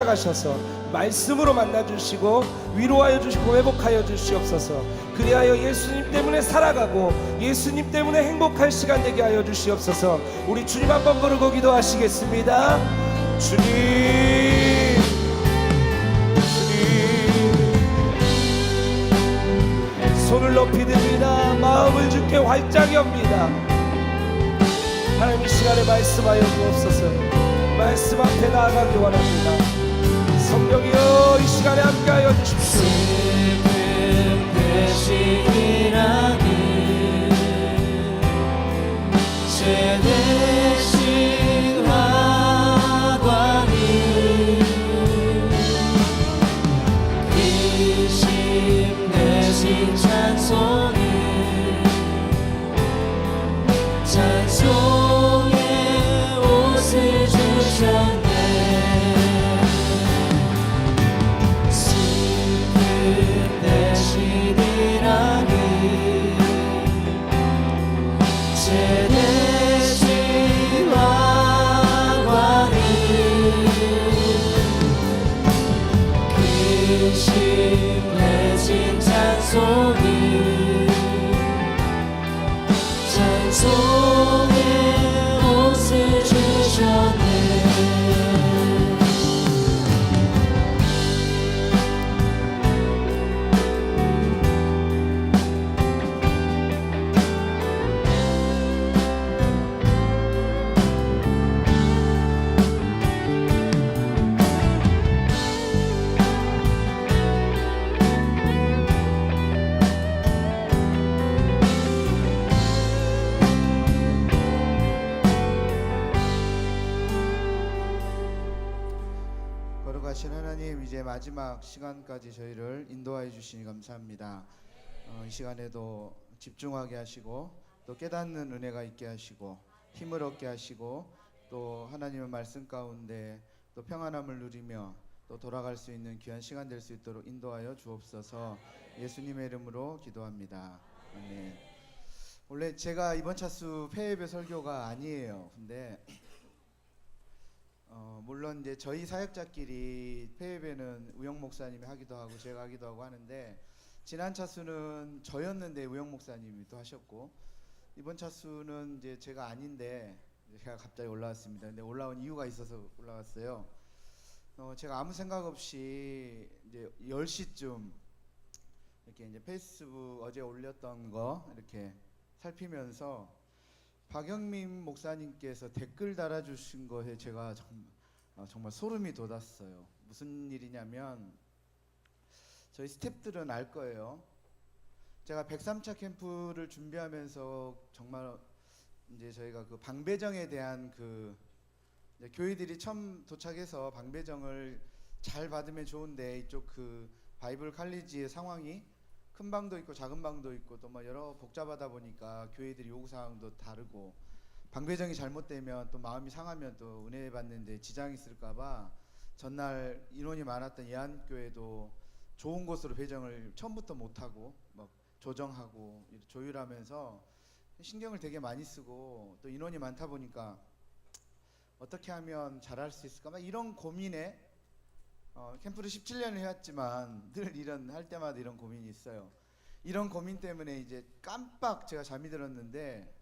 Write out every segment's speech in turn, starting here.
찾아가셔서 말씀으로 만나주시고 위로하여 주시고 회복하여 주시옵소서. 그리하여 예수님 때문에 살아가고 예수님 때문에 행복한 시간 되게 하여 주시옵소서. 우리 주님 한번 부르고 기도하시겠습니다. 주님, 손을 높이 듭니다. 마음을 주께 활짝 엽니다. 하나님 이 시간에 말씀하여 주옵소서. 말씀 앞에 나아가기 원합니다. 성령이여 이 시간에 함께하여 주십시오. 슬픔 대신 일하기 죄 대신 화관이 근심 대신 찬송이 찬송의 옷을 주셨네. 슬픔 대신 일하기 죄 대신 화관이 근심 대신 찬송이 찬송의 옷을 주셨네. 거룩하신 하나님, 이제 마지막 시간까지 저희를 인도하여 주시니 감사합니다. 이 시간에도 집중하게 하시고 또 깨닫는 은혜가 있게 하시고 힘을 얻게 하시고 또 하나님의 말씀 가운데 또 평안함을 누리며 또 돌아갈 수 있는 귀한 시간 될 수 있도록 인도하여 주옵소서. 예수님의 이름으로 기도합니다. 아멘. 원래 제가 이번 차수 폐예배 설교가 아니에요. 근데 물론 이제 저희 사역자끼리 폐예배는 우영 목사님이 하기도 하고 제가 하기도 하고 하는데, 지난 차수는 저였는데 우영 목사님이 또 하셨고, 이번 차수는 이제 제가 아닌데 제가 갑자기 올라왔습니다. 근데 올라온 이유가 있어서 올라왔어요. 제가 아무 생각 없이 이제 10시쯤 이렇게 이제 페이스북 어제 올렸던 거 이렇게 살피면서 박영민 목사님께서 댓글 달아주신 거에 제가 정말 소름이 돋았어요. 무슨 일이냐면, 저희 스태프들은 알 거예요. 제가 103차 캠프를 준비하면서 정말 이제 저희가 그 방배정에 대한 그 이제 교회들이 처음 도착해서 방배정을 잘 받으면 좋은데, 이쪽 그 바이블 칼리지의 상황이 큰 방도 있고 작은 방도 있고 또 뭐 여러 복잡하다 보니까 교회들이 요구 사항도 다르고, 방배정이 잘못되면 또 마음이 상하면 또 은혜 받는데 지장이 있을까봐 전날 인원이 많았던 예한교회도 좋은 곳으로 배정을 처음부터 못하고 막 조정하고 조율하면서 신경을 되게 많이 쓰고, 또 인원이 많다 보니까 어떻게 하면 잘할 수 있을까 막 이런 고민에 캠프를 17년을 해왔지만 늘 이런 할 때마다 이런 고민이 있어요. 이런 고민 때문에 이제 깜빡 제가 잠이 들었는데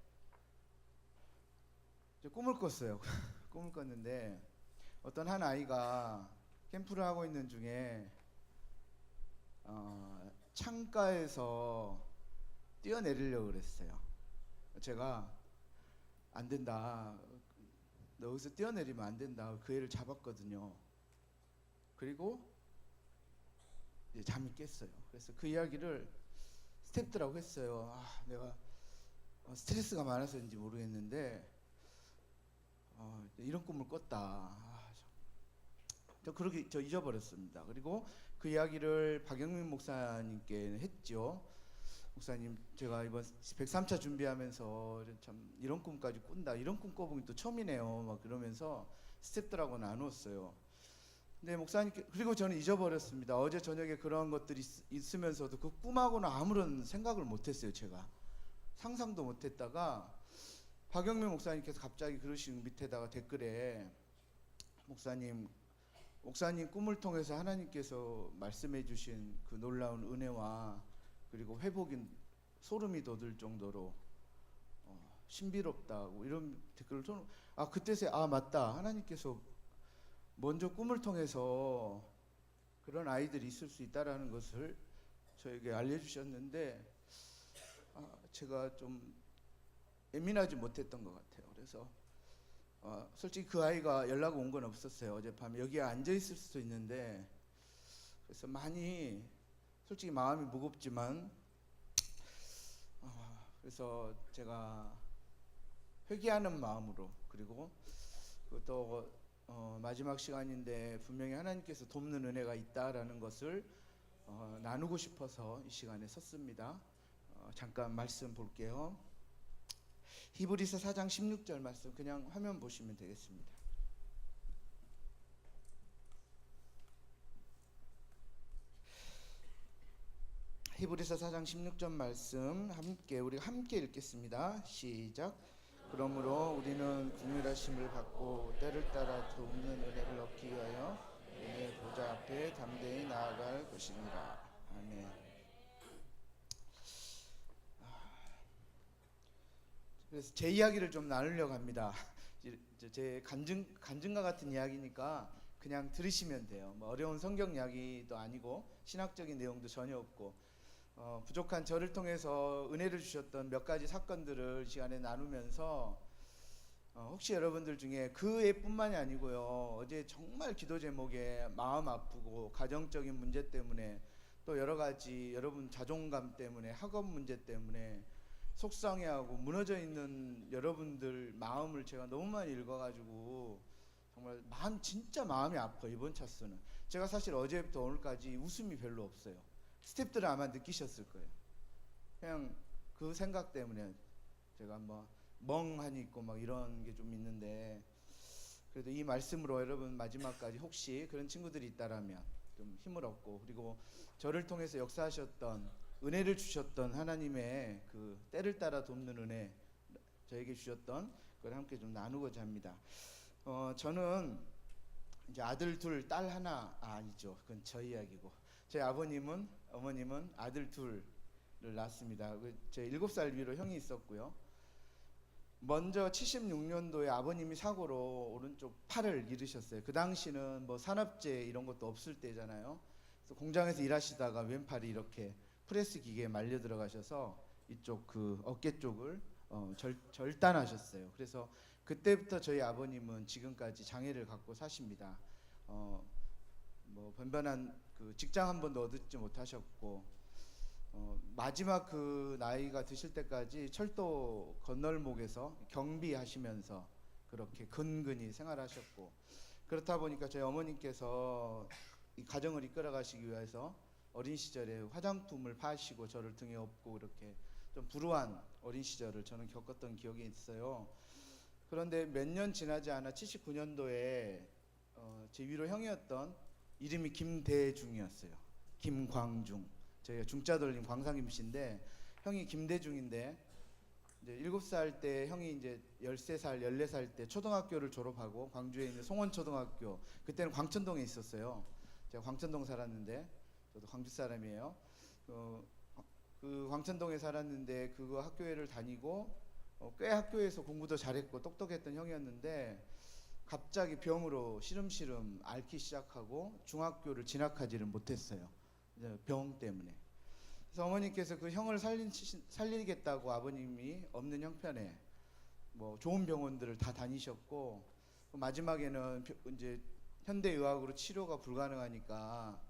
꿈을 꿨어요. 꿈을 꿨는데 어떤 한 아이가 캠프를 하고 있는 중에 창가에서 뛰어내리려고 그랬어요. 제가 안 된다, 너 여기서 뛰어내리면 안 된다, 그 애를 잡았거든요. 그리고 이제 잠이 깼어요. 그래서 그 이야기를 스태프들하고 했어요. 내가 스트레스가 많아서인지 모르겠는데 이런 꿈을 꿨다. 그렇게 잊어버렸습니다. 그리고 그 이야기를 박영민 목사님께 했죠. 목사님, 제가 이번 103차 준비하면서 참 이런 꿈까지 꾼다, 이런 꿈 꿔보기 또 처음이네요, 막 그러면서 스태프들하고 나눴어요. 근데 목사님께, 그리고 저는 잊어버렸습니다. 어제 저녁에 그런 것들이 있으면서도 그 꿈하고는 아무런 생각을 못했어요. 제가 상상도 못했다가 박영민 목사님께서 갑자기 그러시는 밑에다가 댓글에, 목사님 목사님 꿈을 통해서 하나님께서 말씀해 주신 그 놀라운 은혜와 그리고 회복이 소름이 돋을 정도로 신비롭다고 이런 댓글을 그때서야 맞다, 하나님께서 먼저 꿈을 통해서 그런 아이들이 있을 수 있다라는 것을 저에게 알려주셨는데 제가 좀 예민하지 못했던 것 같아요. 그래서 솔직히 그 아이가 연락 온 건 없었어요. 어젯밤에 여기에 앉아 있을 수도 있는데, 그래서 많이 솔직히 마음이 무겁지만 그래서 제가 회개하는 마음으로, 그리고 또 마지막 시간인데 분명히 하나님께서 돕는 은혜가 있다라는 것을 나누고 싶어서 이 시간에 섰습니다. 잠깐 말씀 볼게요. 히브리서 4장 16절 말씀 그냥 화면 보시면 되겠습니다. 히브리서 4장 16절 말씀 우리가 함께 읽겠습니다. 시작. 그러므로 우리는 긍휼하심을 받고 때를 따라 돕는 은혜를 얻기 위하여 은혜 보좌 앞에 담대히 나아갈 것이니라. 아멘. 그래서 제 이야기를 좀 나누려고 합니다. 제 간증과 같은 이야기니까 그냥 들으시면 돼요. 뭐 어려운 성경 이야기도 아니고 신학적인 내용도 전혀 없고 부족한 저를 통해서 은혜를 주셨던 몇 가지 사건들을 이 시간에 나누면서 혹시 여러분들 중에 그 애뿐만이 아니고요, 어제 정말 기도 제목에 마음 아프고 가정적인 문제 때문에 또 여러 가지 여러분 자존감 때문에 학업 문제 때문에 속상해하고 무너져 있는 여러분들 마음을 제가 너무 많이 읽어가지고 정말 진짜 마음이 아파요. 이번 차수는 제가 사실 어제부터 오늘까지 웃음이 별로 없어요. 스태프들은 아마 느끼셨을 거예요. 그냥 그 생각 때문에 제가 멍하니 있고 막 이런 게 좀 있는데, 그래도 이 말씀으로 여러분 마지막까지 혹시 그런 친구들이 있다라면 좀 힘을 얻고, 그리고 저를 통해서 역사하셨던 은혜를 주셨던 하나님의 그 때를 따라 돕는 은혜 저에게 주셨던 그걸 함께 좀 나누고자 합니다. 저는 이제 아들 둘, 딸 하나, 아니죠. 그건 저 이야기고, 제 어머님은 아들 둘을 낳았습니다. 제 7살 위로 형이 있었고요. 먼저 76년도에 아버님이 사고로 오른쪽 팔을 잃으셨어요. 그 당시는 뭐 산업재해 이런 것도 없을 때잖아요. 그래서 공장에서 일하시다가 왼팔이 이렇게 프레스 기계에 말려 들어가셔서 이쪽 그 어깨 쪽을 절단하셨어요. 그래서 그때부터 저희 아버님은 지금까지 장애를 갖고 사십니다. 뭐 변변한 그 직장 한 번도 얻지 못하셨고, 마지막 그 나이가 드실 때까지 철도 건널목에서 경비하시면서 그렇게 근근히 생활하셨고, 그렇다 보니까 저희 어머님께서 이 가정을 이끌어 가시기 위해서 어린 시절에 화장품을 파시고 저를 등에 업고 그렇게 좀 불우한 어린 시절을 저는 겪었던 기억이 있어요. 그런데 몇 년 지나지 않아 79년도에 제 위로 형이었던 이름이 김대중이었어요. 김광중. 저희가 중자 돌림 광상김 씨인데 형이 김대중인데, 이제 7살 때 형이 이제 13살, 14살 때 초등학교를 졸업하고 광주에 있는 송원초등학교, 그때는 광천동에 있었어요. 제가 광천동 살았는데, 저도 광주 사람이에요. 그 광천동에 살았는데 그 학교를 다니고 꽤 학교에서 공부도 잘했고 똑똑했던 형이었는데, 갑자기 병으로 시름시름 앓기 시작하고 중학교를 진학하지를 못했어요. 병 때문에. 그래서 어머니께서 그 형을 살리겠다고 아버님이 없는 형편에 뭐 좋은 병원들을 다 다니셨고, 마지막에는 이제 현대의학으로 치료가 불가능하니까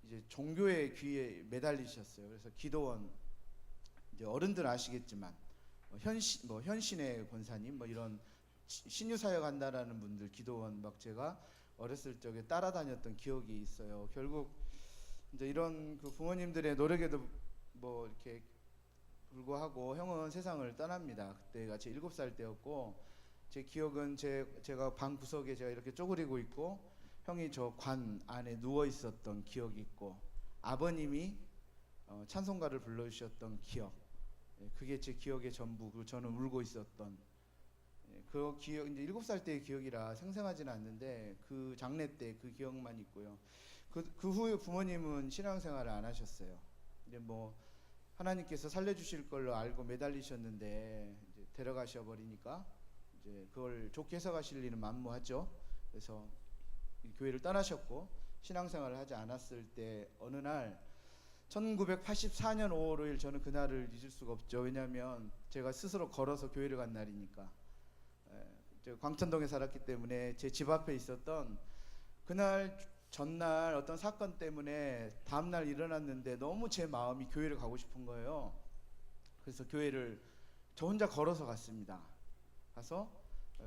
이제 종교의 귀에 매달리셨어요. 그래서 기도원, 이제 어른들 아시겠지만 현신의 권사님 뭐 이런 신유 사역 한다라는 분들 기도원 막 제가 어렸을 적에 따라다녔던 기억이 있어요. 결국 이제 이런 그 부모님들의 노력에도 뭐 이렇게 불구하고 형은 세상을 떠납니다. 그때가 제 7살 때였고, 제 기억은 제가 방 구석에 제가 이렇게 쪼그리고 있고 형이 저 관 안에 누워 있었던 기억이 있고, 아버님이 찬송가를 불러주셨던 기억, 그게 제 기억의 전부. 그리고 저는 울고 있었던 그 기억 이제 7살 때의 기억이라 생생하지는 않는데 그 장례 때 그 기억만 있고요. 그 후에 부모님은 신앙생활을 안 하셨어요. 이제 뭐 하나님께서 살려주실 걸로 알고 매달리셨는데 이제 데려가셔 버리니까 이제 그걸 좋게 해석하실 일은 만무하죠. 그래서 이 교회를 떠나셨고 신앙생활을 하지 않았을 때 어느 날 1984년 5월 5일 저는 그날을 잊을 수가 없죠. 왜냐하면 제가 스스로 걸어서 교회를 간 날이니까. 제가 광천동에 살았기 때문에 제 집 앞에 있었던 그날 전날 어떤 사건 때문에 다음날 일어났는데 너무 제 마음이 교회를 가고 싶은 거예요. 그래서 교회를 저 혼자 걸어서 갔습니다. 가서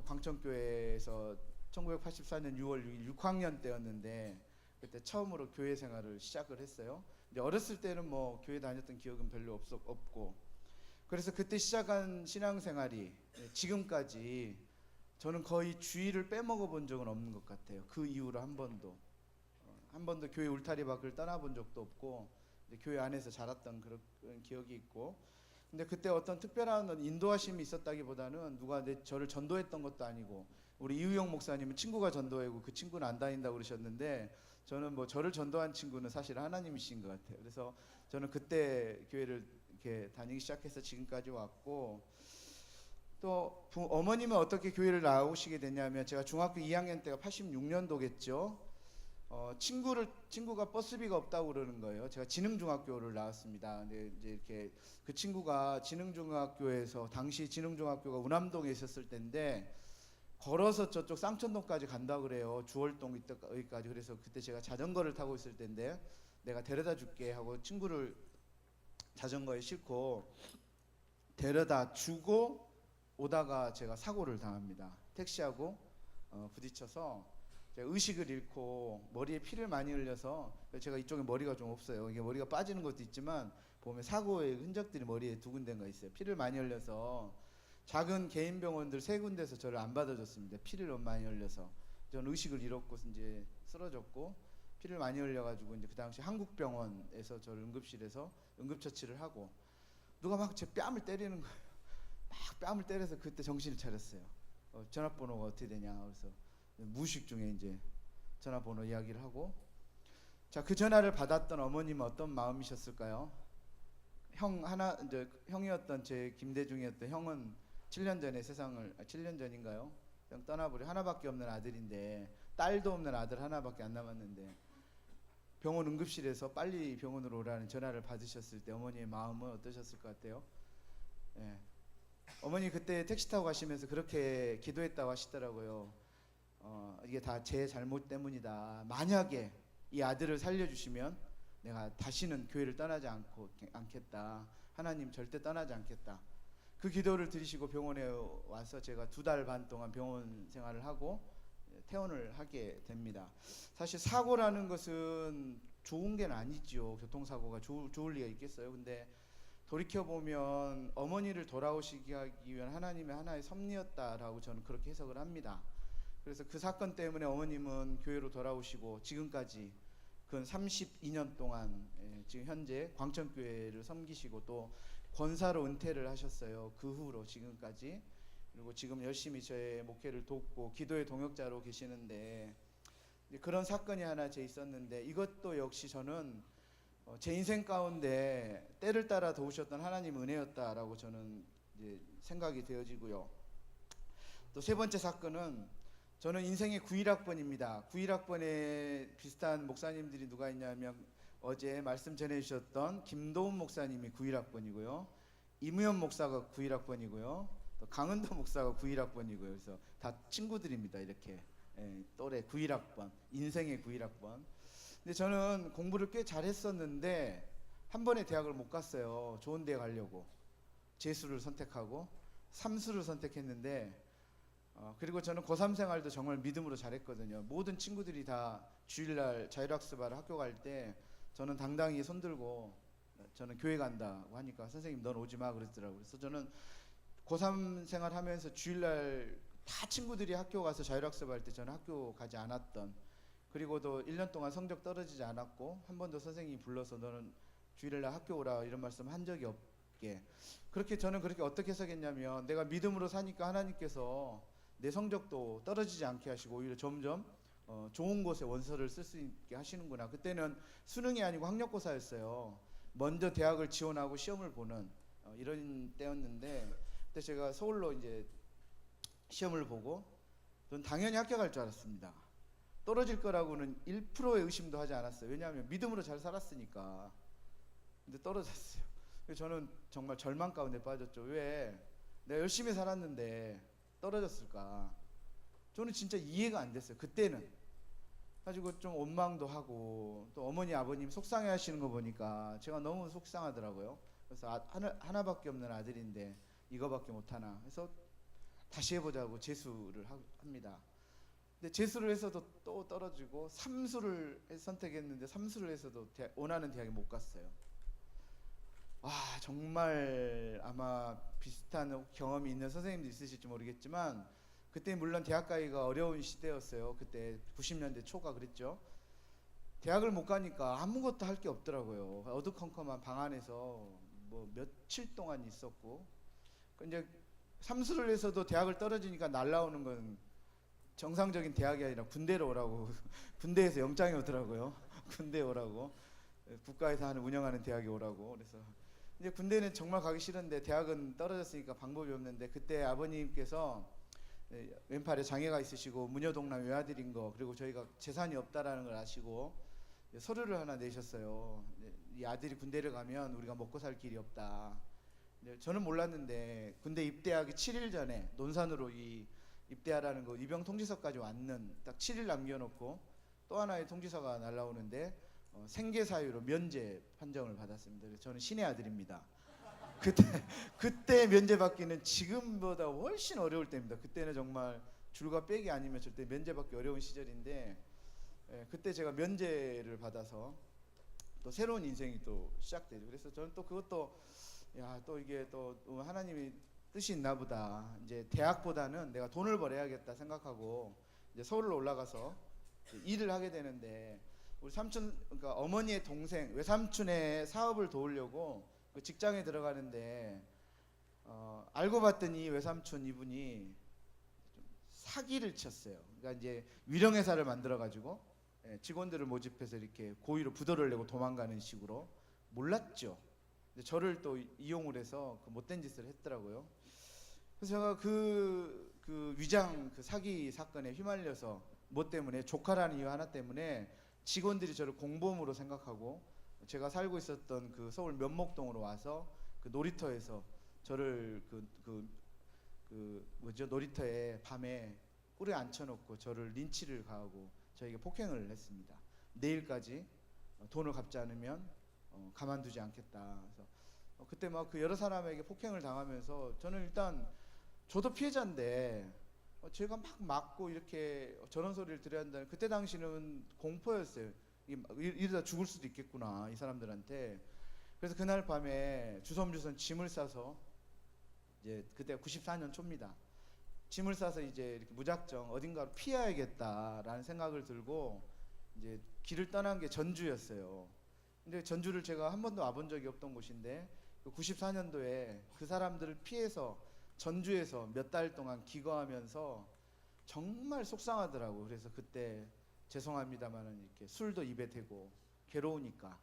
광천교회에서 1984년 6월 6일 6학년 때였는데 그때 처음으로 교회 생활을 시작을 했어요. 이제 어렸을 때는 뭐 교회 다녔던 기억은 별로 없고 그래서 그때 시작한 신앙생활이 지금까지 저는 거의 주일을 빼먹어 본 적은 없는 것 같아요. 그 이후로 한 번도 교회 울타리 밖을 떠나본 적도 없고 교회 안에서 자랐던 그런 기억이 있고 근데 그때 어떤 특별한 인도하심이 있었다기보다는 누가 저를 전도했던 것도 아니고 우리 이우영 목사님은 친구가 전도하고 그 친구는 안 다닌다고 그러셨는데 저는 뭐 저를 전도한 친구는 사실 하나님이신 것 같아요. 그래서 저는 그때 교회를 이렇게 다니기 시작해서 지금까지 왔고 또 어머님은 어떻게 교회를 나오시게 됐냐면 제가 중학교 2학년 때가 86년도겠죠. 친구가 버스비가 없다고 그러는 거예요. 제가 진흥중학교를 나왔습니다. 근데 이제 이렇게 그 친구가 진흥중학교에서 당시 진흥중학교가 운암동에 있었을 때인데 걸어서 저쪽 쌍천동까지 간다 그래요. 주월동 여기까지. 그래서 그때 제가 자전거를 타고 있을 때인데 내가 데려다 줄게 하고 친구를 자전거에 싣고 데려다 주고 오다가 제가 사고를 당합니다. 택시하고 부딪혀서 제가 의식을 잃고 머리에 피를 많이 흘려서 제가 이쪽에 머리가 좀 없어요. 이게 머리가 빠지는 것도 있지만 보면 사고의 흔적들이 머리에 두 군데가 있어요. 피를 많이 흘려서 작은 개인 병원들 3군데서 저를 안 받아줬습니다. 피를 너무 많이 흘려서 저는 의식을 잃었고 이제 쓰러졌고 피를 많이 흘려가지고 이제 그 당시 한국병원에서 저를 응급실에서 응급처치를 하고 누가 막 제 뺨을 때리는 거예요. 막 뺨을 때려서 그때 정신을 차렸어요. 전화번호가 어떻게 되냐 그래서 무의식 중에 이제 전화번호 이야기를 하고 자, 그 전화를 받았던 어머님은 어떤 마음이셨을까요? 형이었던 제 김대중이었던 형은 7년 전에 7년 전인가요? 그냥 떠나버려 하나밖에 없는 아들인데 딸도 없는 아들 하나밖에 안 남았는데 병원 응급실에서 빨리 병원으로 오라는 전화를 받으셨을 때 어머니의 마음은 어떠셨을 것 같아요? 예. 어머니 그때 택시 타고 가시면서 그렇게 기도했다고 하시더라고요. 이게 다 제 잘못 때문이다. 만약에 이 아들을 살려주시면 내가 다시는 교회를 떠나지 않겠다. 하나님 절대 떠나지 않겠다. 그 기도를 들으시고 병원에 와서 제가 2달 반 동안 병원 생활을 하고 퇴원을 하게 됩니다. 사실 사고라는 것은 좋은 게 아니죠. 교통사고가 좋을 리가 있겠어요. 근데 돌이켜보면 어머니를 돌아오시게 하기 위한 하나님의 하나의 섭리였다라고 저는 그렇게 해석을 합니다. 그래서 그 사건 때문에 어머님은 교회로 돌아오시고 지금까지 근 32년 동안 지금 현재 광천교회를 섬기시고 또 권사로 은퇴를 하셨어요. 그 후로 지금까지. 그리고 지금 열심히 저의 목회를 돕고 기도의 동역자로 계시는데 그런 사건이 하나 제 있었는데 이것도 역시 저는 제 인생 가운데 때를 따라 도우셨던 하나님 은혜였다라고 저는 이제 생각이 되어지고요. 또 3번째 사건은 저는 인생의 91학번입니다. 91학번에 비슷한 목사님들이 누가 있냐면 어제 말씀 전해주셨던 김도훈 목사님이 91학번이고요. 이무현 목사가 91학번이고요. 또 강은도 목사가 91학번이고요. 그래서 다 친구들입니다. 이렇게 또래 91학번, 인생의 91학번. 근데 저는 공부를 꽤 잘했었는데 한 번에 대학을 못 갔어요. 좋은 데 가려고 재수를 선택하고 삼수를 선택했는데 그리고 저는 고3 생활도 정말 믿음으로 잘했거든요. 모든 친구들이 다 주일날 자율학습하러 학교 갈 때 저는 당당히 손들고 저는 교회 간다고 하니까 선생님 넌 오지 마 그랬더라고요. 그래서 저는 고3 생활하면서 주일날 다 친구들이 학교 가서 자율학습할 때 저는 학교 가지 않았던 그리고도 1년 동안 성적 떨어지지 않았고 한 번도 선생님이 불러서 너는 주일날 학교 오라 이런 말씀 한 적이 없게 그렇게 저는 그렇게 어떻게 해석했냐면 내가 믿음으로 사니까 하나님께서 내 성적도 떨어지지 않게 하시고 오히려 점점 좋은 곳에 원서를 쓸 수 있게 하시는구나. 그때는 수능이 아니고 학력고사였어요. 먼저 대학을 지원하고 시험을 보는 이런 때였는데, 그때 제가 서울로 이제 시험을 보고 전 당연히 합격할 줄 알았습니다. 떨어질 거라고는 1%의 의심도 하지 않았어요. 왜냐하면 믿음으로 잘 살았으니까. 근데 떨어졌어요. 그래서 저는 정말 절망 가운데 빠졌죠. 왜 내가 열심히 살았는데 떨어졌을까? 저는 진짜 이해가 안 됐어요. 그때는. 가지고 좀 원망도 하고, 또 어머니 아버님 속상해 하시는 거 보니까 제가 너무 속상하더라고요. 그래서 하나밖에 없는 아들인데 이거밖에 못하나. 그래서 다시 해보자고 재수를 합니다. 근데 재수를 해서도 또 떨어지고, 삼수를 선택했는데 삼수를 해서도 원하는 대학에 못 갔어요. 와, 정말 아마 비슷한 경험이 있는 선생님도 있으실지 모르겠지만, 그때 물론 대학 가기가 어려운 시대였어요. 그때 90년대 초가 그랬죠. 대학을 못 가니까 아무것도 할 게 없더라고요. 어두컴컴한 방 안에서 뭐 며칠 동안 있었고, 이제 삼수를 해서도 대학을 떨어지니까 날라오는 건 정상적인 대학이 아니라 군대로 오라고. 군대에서 영장이 오더라고요. 군대 오라고. 국가에서 운영하는 대학에 오라고. 그래서 이제 군대는 정말 가기 싫은데 대학은 떨어졌으니까 방법이 없는데, 그때 아버님께서 왼팔에 장애가 있으시고 무녀동남 외아들인 거, 그리고 저희가 재산이 없다라는 걸 아시고 서류를 하나 내셨어요. 이 아들이 군대를 가면 우리가 먹고 살 길이 없다. 저는 몰랐는데 군대 입대하기 7일 전에 논산으로 이 입대하라는 거 입영 통지서까지 왔는 딱 7일 남겨놓고 또 하나의 통지서가 날라오는데 생계 사유로 면제 판정을 받았습니다. 그래서 저는 신의 아들입니다. 그때 면제 받기는 지금보다 훨씬 어려울 때입니다. 그때는 정말 줄과 백이 아니면 절대 면제 받기 어려운 시절인데, 그때 제가 면제를 받아서 또 새로운 인생이 또 시작되죠. 그래서 저는 또 그것도 또 이게 또 하나님이 뜻이 있나 보다. 이제 대학보다는 내가 돈을 벌어야겠다 생각하고 이제 서울로 올라가서 일을 하게 되는데, 우리 삼촌, 그러니까 어머니의 동생 외삼촌의 사업을 도우려고 그 직장에 들어가는데 알고 봤더니 외삼촌 이분이 좀 사기를 쳤어요. 그러니까 이제 위령회사를 만들어 가지고 직원들을 모집해서 이렇게 고의로 부도를 내고 도망가는 식으로. 몰랐죠. 근데 저를 또 이용을 해서 그 못된 짓을 했더라고요. 그래서 제가 그 위장 그 사기 사건에 휘말려서, 뭐 때문에? 조카라는 이유 하나 때문에 직원들이 저를 공범으로 생각하고, 제가 살고 있었던 그 서울 면목동으로 와서 그 놀이터에서 저를 놀이터에 밤에 꿀에 앉혀놓고 저를 린치를 가하고 저에게 폭행을 했습니다. 내일까지 돈을 갚지 않으면 가만두지 않겠다. 그래서 그때 막 그 여러 사람에게 폭행을 당하면서 저는 일단 저도 피해자인데 제가 막 맞고 이렇게 저런 소리를 들어야 한다는, 그때 당시는 공포였어요. 이러다 죽을 수도 있겠구나 이 사람들한테. 그래서 그날 밤에 주섬주섬 짐을 싸서, 이제 그때가 94년 초입니다. 짐을 싸서 이제 이렇게 무작정 어딘가로 피해야겠다라는 생각을 들고 이제 길을 떠난 게 전주였어요. 근데 전주를 제가 한 번도 와본 적이 없던 곳인데, 94년도에 그 사람들을 피해서 전주에서 몇 달 동안 기거하면서 정말 속상하더라고요. 그래서 그때 죄송합니다만은 이렇게 술도 입에 대고 괴로우니까,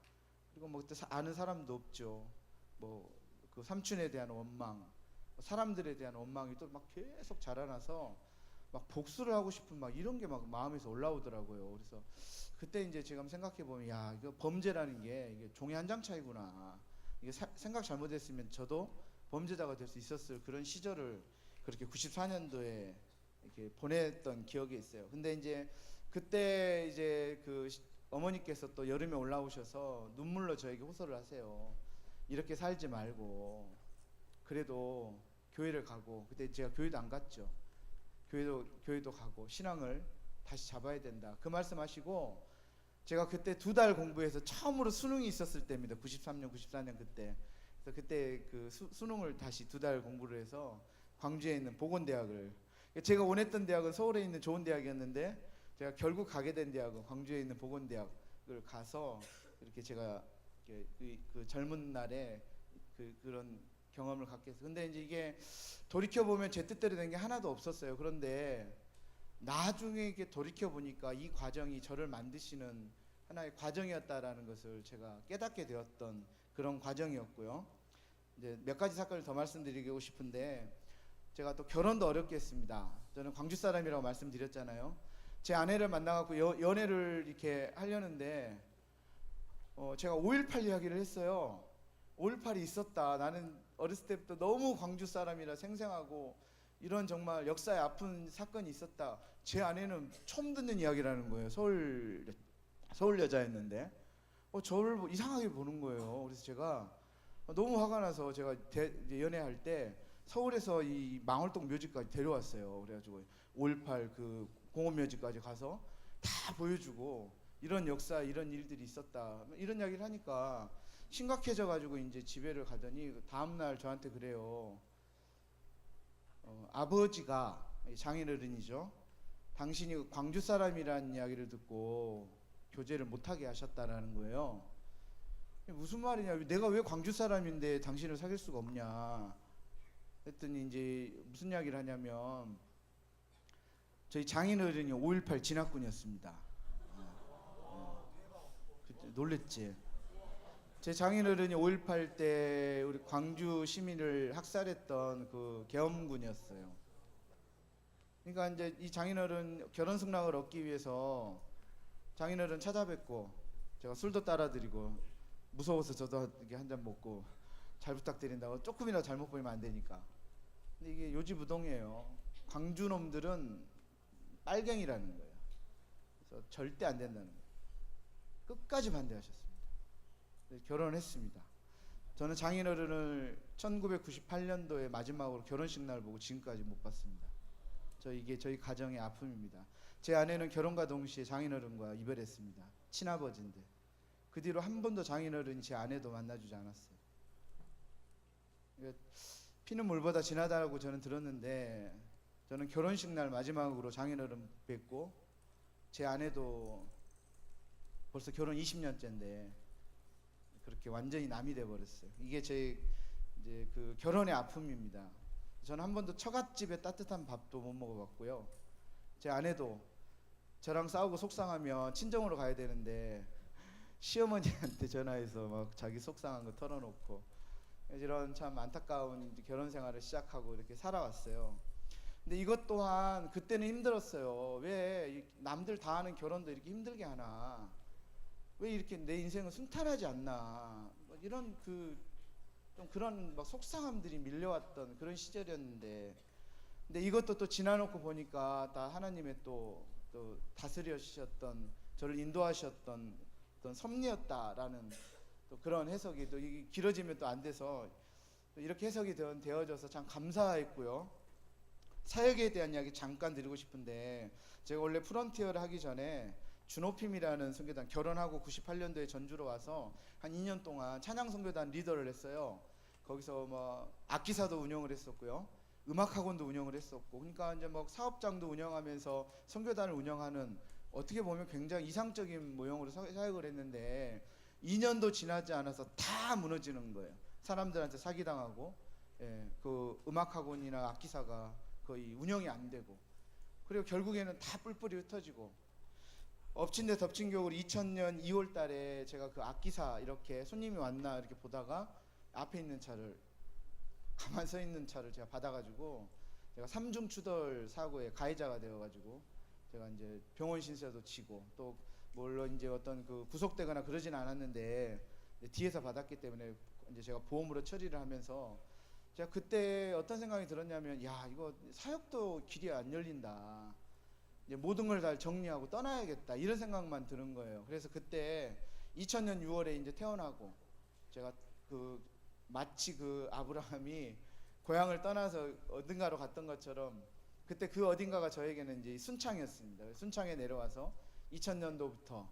그리고 뭐 그때 아는 사람도 없죠. 뭐 그 삼촌에 대한 원망, 사람들에 대한 원망이 또 막 계속 자라나서 막 복수를 하고 싶은 막 이런 게 막 마음에서 올라오더라고요. 그래서 그때 이제 지금 생각해 보면, 야, 이거 범죄라는 게 이게 종이 한 장 차이구나. 이게 생각 잘못했으면 저도 범죄자가 될 수 있었을 그런 시절을 그렇게 94년도에 이렇게 보냈던 기억이 있어요. 근데 이제 그때 이제 그 어머니께서 또 여름에 올라오셔서 눈물로 저에게 호소를 하세요. 이렇게 살지 말고 그래도 교회를 가고, 그때 제가 교회도 안 갔죠. 교회도 가고 신앙을 다시 잡아야 된다. 그 말씀하시고, 제가 그때 2달 공부해서 처음으로 수능이 있었을 때입니다. 93년, 94년 그때. 그래서 그때 그 수능을 다시 2달 공부를 해서 광주에 있는 보건대학을, 제가 원했던 대학은 서울에 있는 좋은 대학이었는데 제가 결국 가게 된 대학은 광주에 있는 보건대학을 가서 이렇게 제가 그 젊은 날에 그런 경험을 갖게 했어요. 근데 이제 이게 돌이켜 보면 제 뜻대로 된 게 하나도 없었어요. 그런데 나중에 이렇게 돌이켜 보니까 이 과정이 저를 만드시는 하나의 과정이었다라는 것을 제가 깨닫게 되었던 그런 과정이었고요. 이제 몇 가지 사건을 더 말씀드리고 싶은데, 제가 또 결혼도 어렵게 했습니다. 저는 광주 사람이라고 말씀드렸잖아요. 제 아내를 만나갖고 연애를 이렇게 하려는데 제가 5.18 이야기를 했어요. 5.18이 있었다. 나는 어렸을 때부터 너무 광주 사람이라 생생하고 이런 정말 역사에 아픈 사건이 있었다. 제 아내는 처음 듣는 이야기라는 거예요. 서울 여자였는데 저를 이상하게 보는 거예요. 그래서 제가 너무 화가 나서 제가 연애할 때 서울에서 이 망월동 묘지까지 데려왔어요. 그래가지고 5.18 그 공원묘지까지 가서 다 보여주고 이런 역사 이런 일들이 있었다 이런 이야기를 하니까 심각해져 가지고 이제 집에를 가더니 다음날 저한테 그래요. 아버지가 장인어른이죠. 당신이 광주 사람이라는 이야기를 듣고 교제를 못하게 하셨다라는 거예요. 무슨 말이냐, 내가 왜 광주 사람인데 당신을 사귈 수가 없냐 했더니 이제 무슨 이야기를 하냐면 저희 장인어른이 5.18 진압군이었습니다. 놀랬지. 제 장인어른이 5.18 때 우리 광주 시민을 학살했던 그 계엄군이었어요. 그러니까 이제 이 장인어른 결혼 승낙을 얻기 위해서 장인어른 찾아뵙고 제가 술도 따라드리고 무서워서 저도 이렇게 한 잔 먹고 잘 부탁드린다고 조금이라도 잘못 보이면 안 되니까. 근데 이게 요지부동이에요. 광주 놈들은 빨갱이라는 거예요. 그래서 절대 안 된다는 거예요. 끝까지 반대하셨습니다. 결혼을 했습니다. 저는 장인어른을 1998년도에 마지막으로 결혼식 날 보고 지금까지 못 봤습니다. 이게 저희 가정의 아픔입니다. 제 아내는 결혼과 동시에 장인어른과 이별했습니다. 친아버지인데 그 뒤로 한 번도 장인어른이 제 아내도 만나주지 않았어요. 피는 물보다 진하다고 저는 들었는데, 저는 결혼식 날 마지막으로 장인어른 뵙고 제 아내도 벌써 결혼 20년째인데 그렇게 완전히 남이 돼 버렸어요. 이게 제 이제 그 결혼의 아픔입니다. 저는 한 번도 처갓집에 따뜻한 밥도 못 먹어봤고요. 제 아내도 저랑 싸우고 속상하면 친정으로 가야 되는데 시어머니한테 전화해서 막 자기 속상한 거 털어놓고 이런 참 안타까운 결혼 생활을 시작하고 이렇게 살아왔어요. 근데 이것 또한 그때는 힘들었어요. 왜 남들 다 하는 결혼도 이렇게 힘들게 하나? 왜 이렇게 내 인생은 순탄하지 않나? 이런 좀 그런 막 속상함들이 밀려왔던 그런 시절이었는데, 근데 이것도 또 지나놓고 보니까 다 하나님의 또 다스려 주셨던, 저를 인도하셨던 어떤 섭리였다라는 또 그런 해석이 또 이게 길어지면 또 안 돼서 이렇게 해석이 되어져서 참 감사했고요. 사역에 대한 이야기 잠깐 드리고 싶은데, 제가 원래 프론티어를 하기 전에 준호핌이라는 선교단, 결혼하고 98년도에 전주로 와서 한 2년 동안 찬양 선교단 리더를 했어요. 거기서 뭐 악기사도 운영을 했었고요, 음악학원도 운영을 했었고, 그러니까 이제 뭐 사업장도 운영하면서 선교단을 운영하는, 어떻게 보면 굉장히 이상적인 모형으로 사역을 했는데 2년도 지나지 않아서 다 무너지는 거예요. 사람들한테 사기당하고, 그 음악학원이나 악기사가 거의 운영이 안 되고, 그리고 결국에는 다 뿔뿔이 흩어지고, 엎친 데 덮친 격으로 2000년 2월 달에 제가 그 악기사 이렇게 손님이 왔나 이렇게 보다가 앞에 있는 차를, 가만 서 있는 차를 제가 받아가지고 제가 삼중 추돌 사고의 가해자가 되어가지고 제가 이제 병원 신세도 지고, 또 물론 이제 어떤 그 구속되거나 그러진 않았는데 뒤에서 받았기 때문에 이제 제가 보험으로 처리를 하면서, 제가 그때 어떤 생각이 들었냐면, 야, 이거 사역도 길이 안 열린다, 이제 모든 걸 다 정리하고 떠나야겠다, 이런 생각만 드는 거예요. 그래서 그때 2000년 6월에 이제 태어나고, 제가 마치 아브라함이 고향을 떠나서 어딘가로 갔던 것처럼 그때 그 어딘가가 저에게는 이제 순창이었습니다. 순창에 내려와서 2000년도부터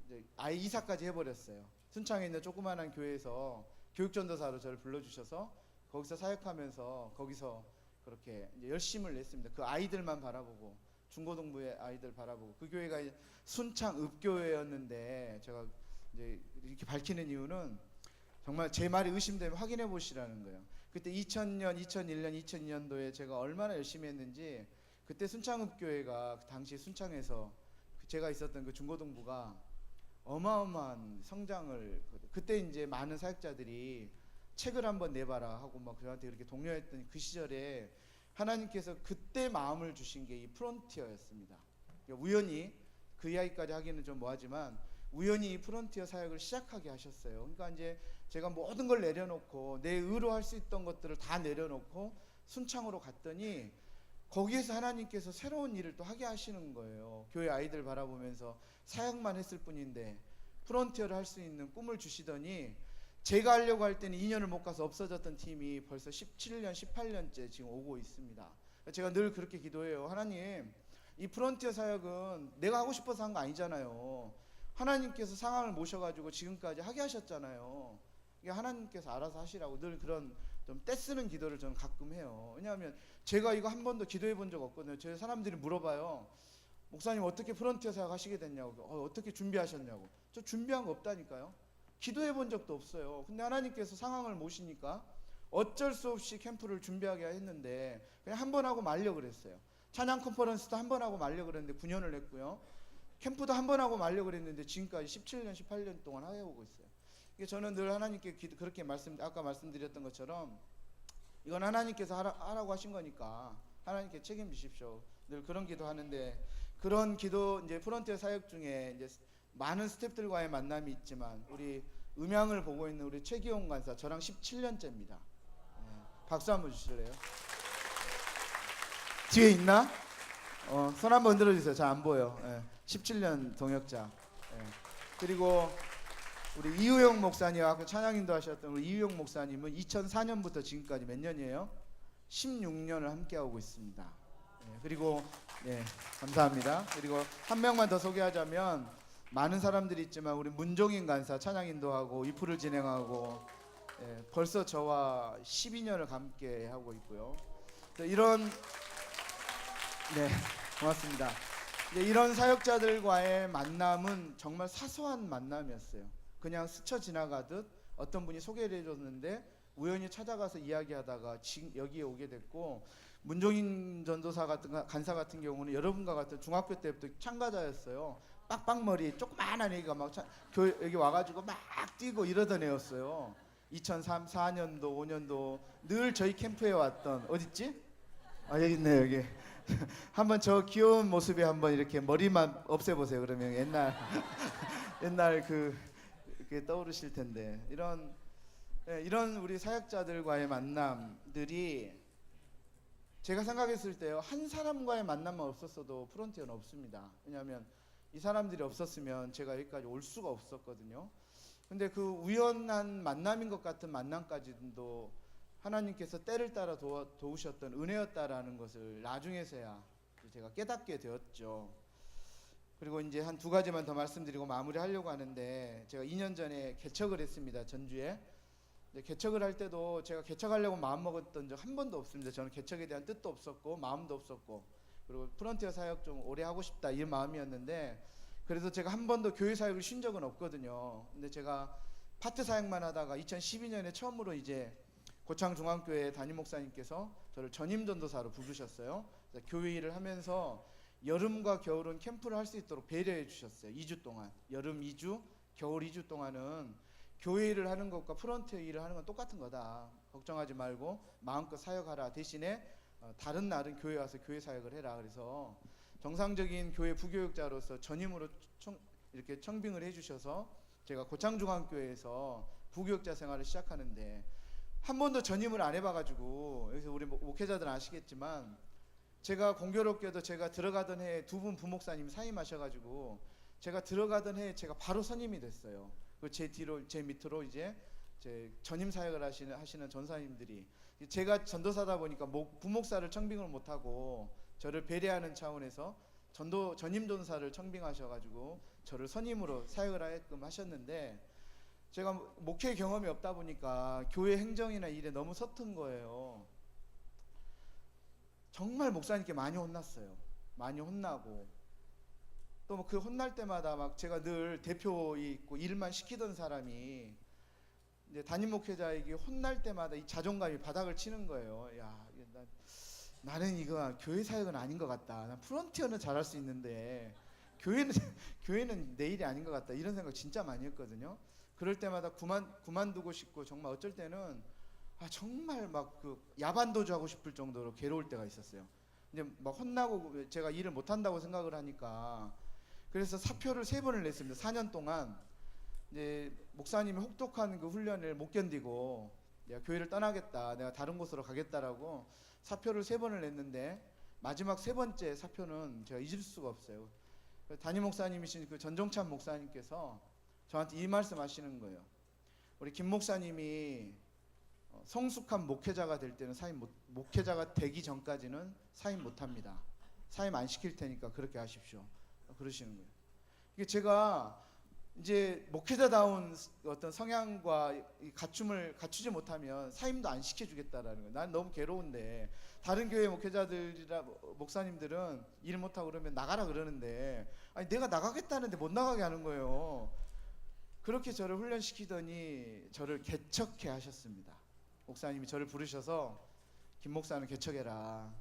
이제 아예 이사까지 해버렸어요. 순창에 있는 조그마한 교회에서 교육전도사로 저를 불러주셔서 거기서 사역하면서 거기서 그렇게 이제 열심을 냈습니다. 그 아이들만 바라보고, 중고등부의 아이들 바라보고. 그 교회가 순창 읍교회였는데, 제가 이제 이렇게 밝히는 이유는, 정말 제 말이 의심되면 확인해 보시라는 거예요. 그때 2000년, 2001년, 2002년도에 제가 얼마나 열심히 했는지 그때 순창읍교회가 그 당시 순창에서 제가 있었던 그 중고등부가 어마어마한 성장을 그때 이제 많은 사역자들이 책을 한번 내봐라 하고 막 저한테 그렇게 독려했던 그 시절에 하나님께서 그때 마음을 주신 게 이 프론티어였습니다. 그러니까 우연히 그 이야기까지 하기는 좀 뭐하지만 우연히 이 프론티어 사역을 시작하게 하셨어요. 그러니까 이제 제가 모든 걸 내려놓고 내 의로 할 수 있던 것들을 다 내려놓고 순창으로 갔더니 거기에서 하나님께서 새로운 일을 또 하게 하시는 거예요. 교회 아이들 바라보면서 사역만 했을 뿐인데 프론티어를 할 수 있는 꿈을 주시더니 제가 하려고 할 때는 2년을 못 가서 없어졌던 팀이 벌써 17년, 18년째 지금 오고 있습니다. 제가 늘 그렇게 기도해요. 하나님, 이 프론티어 사역은 내가 하고 싶어서 한 거 아니잖아요. 하나님께서 상황을 모셔가지고 지금까지 하게 하셨잖아요. 이게 하나님께서 알아서 하시라고 늘 그런 좀 떼쓰는 기도를 저는 가끔 해요. 왜냐하면 제가 이거 한 번도 기도해 본 적 없거든요. 제 사람들이 물어봐요. 목사님 어떻게 프론티어 사역 하시게 됐냐고, 어떻게 준비하셨냐고. 저 준비한 거 없다니까요. 기도해 본 적도 없어요. 근데 하나님께서 상황을 모시니까 어쩔 수 없이 캠프를 준비하게 했는데 그냥 한 번 하고 말려 그랬어요. 찬양 컨퍼런스도 한 번 하고 말려 그랬는데 9년을 했고요. 캠프도 한 번 하고 말려 그랬는데 지금까지 17년, 18년 동안 하여오고 있어요. 이게 저는 늘 하나님께 그렇게 아까 말씀드렸던 것처럼 이건 하나님께서 하라고 하신 거니까 하나님께 책임지십시오. 늘 그런 기도하는데 그런 기도 이제 프론티어 사역 중에 이제 많은 스태프들과의 만남이 있지만 우리 음향을 보고 있는 우리 최기용 간사 저랑 17년째입니다. 박수 한번 주실래요? 뒤에 있나? 손 한번 들어주세요. 잘 안 보여. 17년 동역자. 그리고 우리 이우영 목사님 아까 찬양인도 하셨던 우리 이우영 목사님은 2004년부터 지금까지 몇 년이에요? 16년을 함께하고 있습니다. 그리고 감사합니다. 그리고 한 명만 더 소개하자면 많은 사람들이 있지만 우리 문종인 간사 찬양 인도하고 이프를 진행하고 벌써 저와 12년을 함께 하고 있고요. 이런 고맙습니다. 이런 사역자들과의 만남은 정말 사소한 만남이었어요. 그냥 스쳐 지나가듯 어떤 분이 소개를 해줬는데 우연히 찾아가서 이야기하다가 여기에 오게 됐고 문종인 전도사 같은 간사 같은 경우는 여러분과 같은 중학교 때부터 참가자였어요. 빡빡머리 조그만한 애가 막 여기 와가지고 막 뛰고 이러던 애였어요. 2003, 4년도, 5년도 늘 저희 캠프에 왔던 어딨지? 여기 있네 여기. 한번 저 귀여운 모습에 한번 이렇게 머리만 없애보세요. 그러면 옛날 그게 떠오르실 텐데 이런 우리 사역자들과의 만남들이 제가 생각했을 때요 한 사람과의 만남만 없었어도 프론티어는 없습니다. 왜냐하면 이 사람들이 없었으면 제가 여기까지 올 수가 없었거든요. 근데 그 우연한 만남인 것 같은 만남까지도 하나님께서 때를 따라 도우셨던 은혜였다라는 것을 나중에서야 제가 깨닫게 되었죠. 그리고 이제 한 두 가지만 더 말씀드리고 마무리하려고 하는데 제가 2년 전에 개척을 했습니다. 전주에. 개척을 할 때도 제가 개척하려고 마음먹었던 적 한 번도 없습니다. 저는 개척에 대한 뜻도 없었고 마음도 없었고 그리고 프론티어 사역 좀 오래 하고 싶다 이 마음이었는데 그래서 제가 한 번도 교회 사역을 쉰 적은 없거든요. 근데 제가 파트 사역만 하다가 2012년에 처음으로 이제 고창중앙교회 담임 목사님께서 저를 전임 전도사로 부르셨어요. 그래서 교회 일을 하면서 여름과 겨울은 캠프를 할 수 있도록 배려해 주셨어요. 2주 동안 여름 2주 겨울 2주 동안은 교회 일을 하는 것과 프론티어 일을 하는 건 똑같은 거다. 걱정하지 말고 마음껏 사역하라. 대신에 다른 날은 교회 와서 교회 사역을 해라. 그래서 정상적인 교회 부교육자로서 전임으로 이렇게 청빙을 해주셔서 제가 고창중앙교회에서 부교육자 생활을 시작하는데 한 번도 전임을 안 해봐가지고 여기서 우리 목회자들은 아시겠지만 제가 공교롭게도 제가 들어가던 해에 두 분 부목사님이 사임하셔가지고 제가 들어가던 해에 제가 바로 선임이 됐어요. 제 뒤로 제 밑으로 이제 제 전임 사역을 하시는 전사님들이 제가 전도사다 보니까 부목사를 청빙을 못하고 저를 배려하는 차원에서 전임 전사를 청빙하셔가지고 저를 선임으로 사역을 하게끔 하셨는데 제가 목회 경험이 없다 보니까 교회 행정이나 일에 너무 서툰 거예요. 정말 목사님께 많이 혼났어요. 많이 혼나고 또 그 혼날 때마다 막 제가 늘 대표 있고 일만 시키던 사람이 이제 담임 목회자에게 혼날 때마다 이 자존감이 바닥을 치는 거예요. 야, 나는 이거 교회 사역은 아닌 것 같다. 난 프론티어는 잘할 수 있는데 교회는 내 일이 아닌 것 같다. 이런 생각 진짜 많이 했거든요. 그럴 때마다 그만두고 싶고 정말 어쩔 때는 정말 막 그 야반도주 하고 싶을 정도로 괴로울 때가 있었어요. 이제 막 혼나고 제가 일을 못 한다고 생각을 하니까 그래서 사표를 3번을 냈습니다. 4년 동안 이제 목사님이 혹독한 그 훈련을 못 견디고 내가 교회를 떠나겠다, 내가 다른 곳으로 가겠다라고 사표를 3번을 냈는데 마지막 3번째 사표는 제가 잊을 수가 없어요. 담임 목사님이신 그 전종찬 목사님께서 저한테 이 말씀하시는 거예요. 우리 김 목사님이 성숙한 목회자가 될 때는 목회자가 되기 전까지는 사임 못합니다. 사임 안 시킬 테니까 그렇게 하십시오. 그러시는 거예요. 이게 제가 이제 목회자다운 어떤 성향과 이 갖춤을 갖추지 못하면 사임도 안 시켜주겠다라는 거예요. 난 너무 괴로운데 다른 교회 목사님들은 일 못하고 그러면 나가라 그러는데 아니 내가 나가겠다는데 못 나가게 하는 거예요. 그렇게 저를 훈련시키더니 저를 개척해 하셨습니다. 목사님이 저를 부르셔서 김 목사는 개척해라.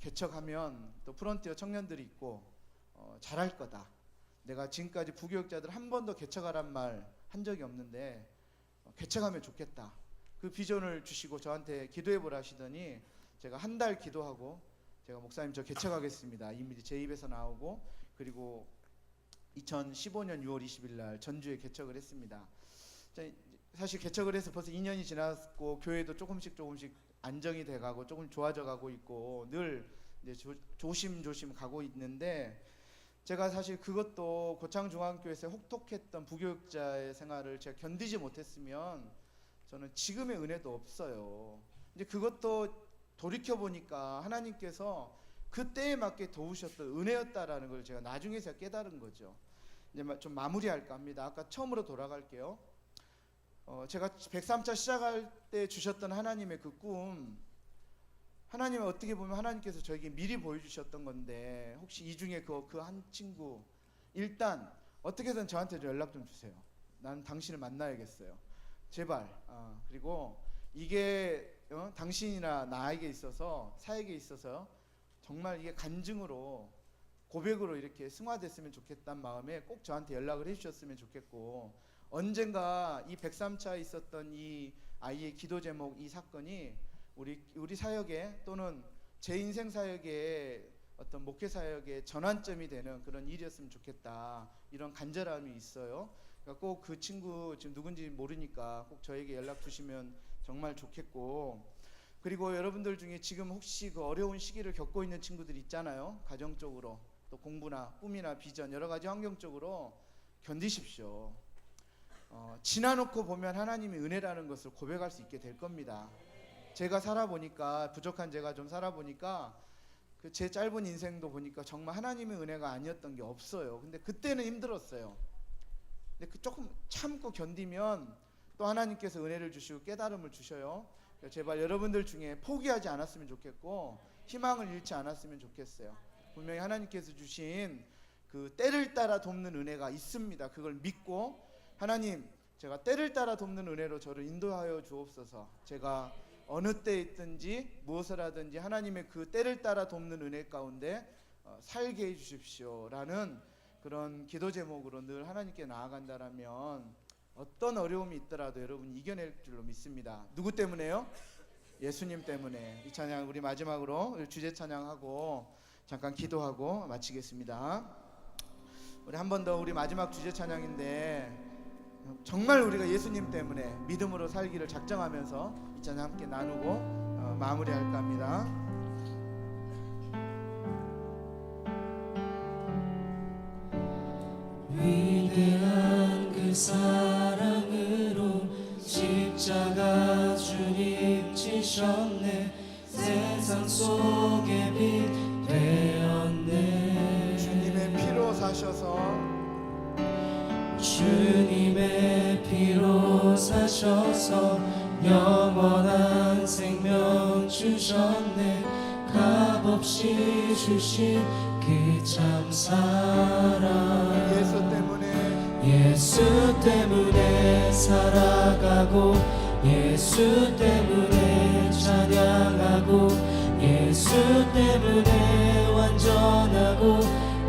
개척하면 또 프론티어 청년들이 있고 잘할 거다. 내가 지금까지 부교육자들 한 번도 개척하란 말 한 적이 없는데 개척하면 좋겠다. 그 비전을 주시고 저한테 기도해보라 하시더니 제가 한 달 기도하고 제가 목사님 저 개척하겠습니다. 이미 제 입에서 나오고 그리고 2015년 6월 20일 날 전주에 개척을 했습니다. 사실 개척을 해서 벌써 2년이 지났고 교회도 조금씩 안정이 돼가고 조금 좋아져가고 있고 늘 이제 조심조심 가고 있는데 제가 사실 그것도 고창중앙교회에서 혹독했던 부교육자의 생활을 제가 견디지 못했으면 저는 지금의 은혜도 없어요. 이제 그것도 돌이켜 보니까 하나님께서 그때에 맞게 도우셨던 은혜였다라는 걸 제가 나중에 제가 깨달은 거죠. 이제 좀 마무리할까 합니다. 아까 처음으로 돌아갈게요. 제가 103차 시작할 때 주셨던 하나님의 그 꿈, 하나님은 어떻게 보면 하나님께서 저에게 미리 보여주셨던 건데 혹시 이 중에 그 한 친구 일단 어떻게든 저한테 연락 좀 주세요. 나는 당신을 만나야겠어요. 제발. 그리고 이게 당신이나 나에게 있어서 사에게 있어서 정말 이게 간증으로 고백으로 이렇게 승화됐으면 좋겠다는 마음에 꼭 저한테 연락을 해주셨으면 좋겠고 언젠가 이 103차에 있었던 이 아이의 기도 제목 이 사건이 우리 사역에 또는 제 인생 사역에 어떤 목회 사역의 전환점이 되는 그런 일이었으면 좋겠다 이런 간절함이 있어요. 그러니까 꼭 그 친구 지금 누군지 모르니까 꼭 저에게 연락 주시면 정말 좋겠고 그리고 여러분들 중에 지금 혹시 그 어려운 시기를 겪고 있는 친구들 있잖아요. 가정적으로 또 공부나 꿈이나 비전 여러 가지 환경적으로 견디십시오. 지나놓고 보면 하나님의 은혜라는 것을 고백할 수 있게 될 겁니다. 제가 살아보니까 부족한 제가 좀 살아보니까 그 제 짧은 인생도 보니까 정말 하나님의 은혜가 아니었던 게 없어요. 근데 그때는 힘들었어요. 근데 그 조금 참고 견디면 또 하나님께서 은혜를 주시고 깨달음을 주셔요. 제발 여러분들 중에 포기하지 않았으면 좋겠고 희망을 잃지 않았으면 좋겠어요. 분명히 하나님께서 주신 그 때를 따라 돕는 은혜가 있습니다. 그걸 믿고 하나님 제가 때를 따라 돕는 은혜로 저를 인도하여 주옵소서. 제가 어느 때에 있든지 무엇을 하든지 하나님의 그 때를 따라 돕는 은혜 가운데 살게 해주십시오 라는 그런 기도 제목으로 늘 하나님께 나아간다라면 어떤 어려움이 있더라도 여러분 이겨낼 줄로 믿습니다. 누구 때문에요? 예수님 때문에. 이 찬양 우리 마지막으로 주제 찬양하고 잠깐 기도하고 마치겠습니다. 우리 한 번 더 우리 마지막 주제 찬양인데 정말 우리가 예수님 때문에 믿음으로 살기를 작정하면서 이 찬양 함께 나누고 마무리할까 합니다. 위대한 그 사랑으로 십자가 주님 지셨네. 세상 속에 빛 되었네. 주님의 피로 사셔서 주님의 피로 사셔서 영원한 생명 주셨네. 값없이 주신 그 참 사랑. 예수 때문에 예수 때문에 살아가고 예수 때문에 찬양하고 예수 때문에 완전하고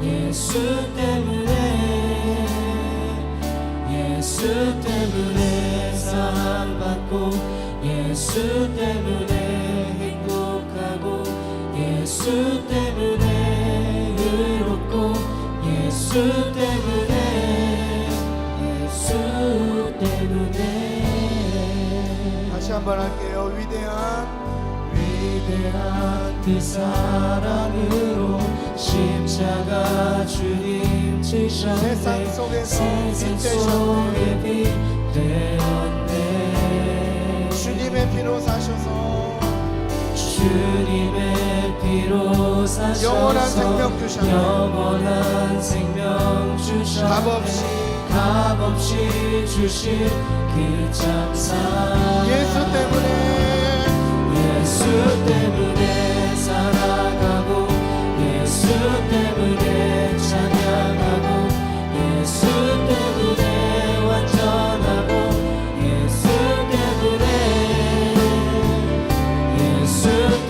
예수 때문에 사랑받고 예수 때문에 행복하고 예수 때문에 의롭고 예수 때문에 다시 한번 할게요. 위대한 그 사랑으로 십자가 주님 지셨네 세상 속에서 세상 속에 빛 되었네 주님의 피로 사셔서 주님의 피로 사셔서 영원한 생명 주셨네. 영원한 생명 주셨네 값없이 주신 그 참사 예수 때문에 살아가고 예수 때문에 찬양하고 예수 때문에 완전하고 예수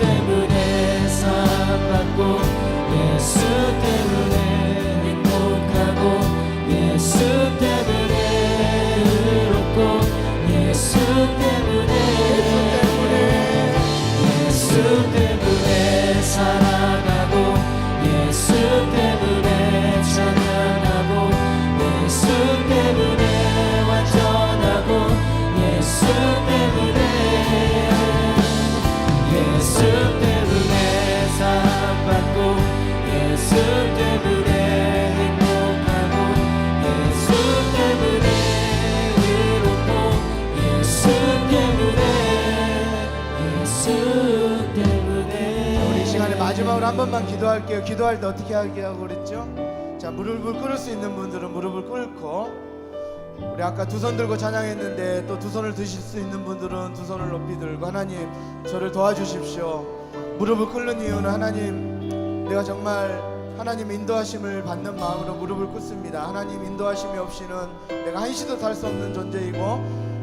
때문에 사랑받고 예수 때문에 행복하고 예수 때문에 의롭고 예수 때문에 살아가고 예수 때문에 찬양하고 예수 때문에 완전하고 예수 때문에 사랑받고 예수 때문에 행복하고 예수 때문에 의롭고 예수 때문에 우리 이 시간에 마지막으로 한 번만 기도할게요. 기도할 때 어떻게 하게 하고 그랬죠? 자, 무릎을 꿇을 수 있는 분들은 무릎을 꿇고, 우리 아까 두 손 들고 찬양했는데 또 두 손을 드실 수 있는 분들은 두 손을 높이 들고, 하나님 저를 도와주십시오. 무릎을 꿇는 이유는 하나님, 내가 정말 하나님 인도하심을 받는 마음으로 무릎을 꿇습니다. 하나님 인도하심이 없이는 내가 한시도 살 수 없는 존재이고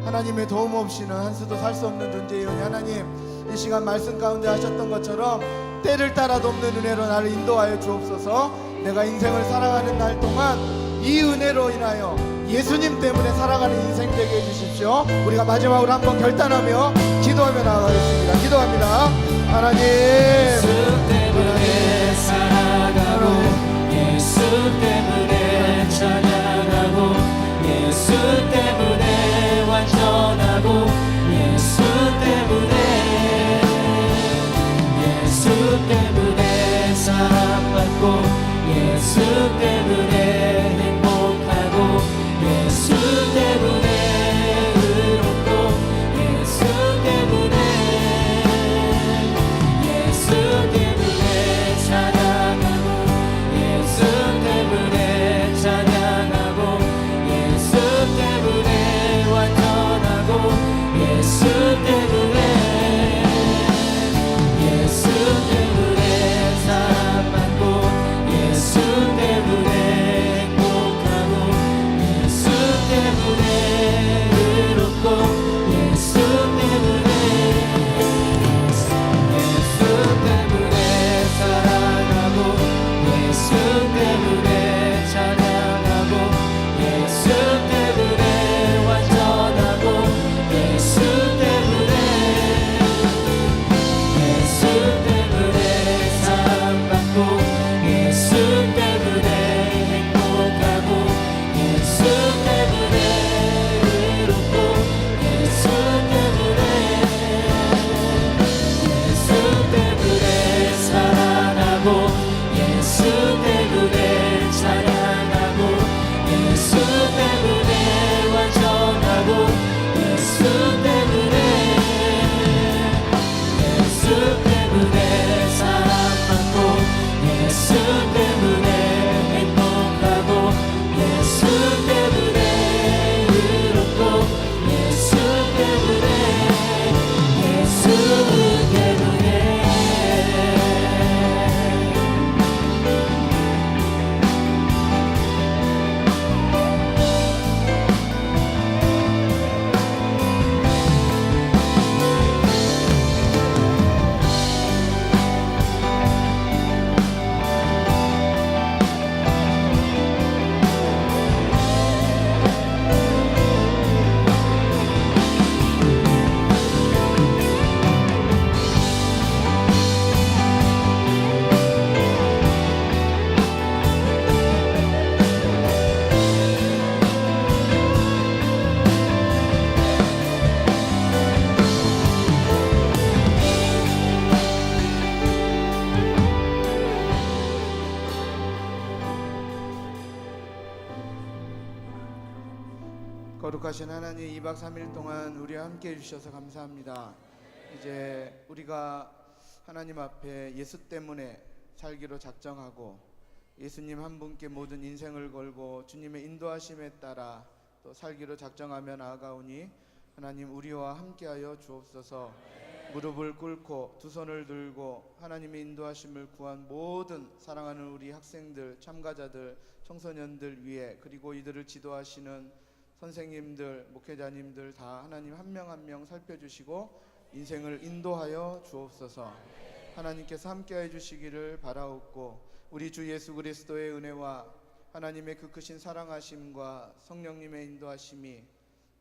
하나님의 도움 없이는 한시도 살 수 없는 존재이오니 하나님, 이 시간 말씀 가운데 하셨던 것처럼 때를 따라 돕는 은혜로 나를 인도하여 주옵소서. 내가 인생을 살아가는 날 동안 이 은혜로 인하여 예수님 때문에 살아가는 인생 되게 해주십시오. 우리가 마지막으로 한번 결단하며 기도하며 나아가겠습니다. 기도합니다. 하나님, 예수 때문에 살아가고 예수 때문에 찬양하고 예수 때문에 완전하고 예수 때문에 사랑받고 예수 때문에 행복하고 예수 때문에 의롭고 예수 때문에 찬양하고 예수 때문에 찬양하고 예수 때문에 거룩하신 하나님, 2박 3일 동안 우리와 함께 해주셔서 감사합니다. 이제 우리가 하나님 앞에 예수 때문에 살기로 작정하고 예수님 한 분께 모든 인생을 걸고 주님의 인도하심에 따라 또 살기로 작정하며 나아가오니 하나님 우리와 함께하여 주옵소서. 무릎을 꿇고 두 손을 들고 하나님의 인도하심을 구한 모든 사랑하는 우리 학생들, 참가자들, 청소년들 위해, 그리고 이들을 지도하시는 선생님들, 목회자님들 다 하나님 한 명 한 명 살펴주시고 인생을 인도하여 주옵소서. 하나님께서 함께해 주시기를 바라옵고 우리 주 예수 그리스도의 은혜와 하나님의 그 크신 사랑하심과 성령님의 인도하심이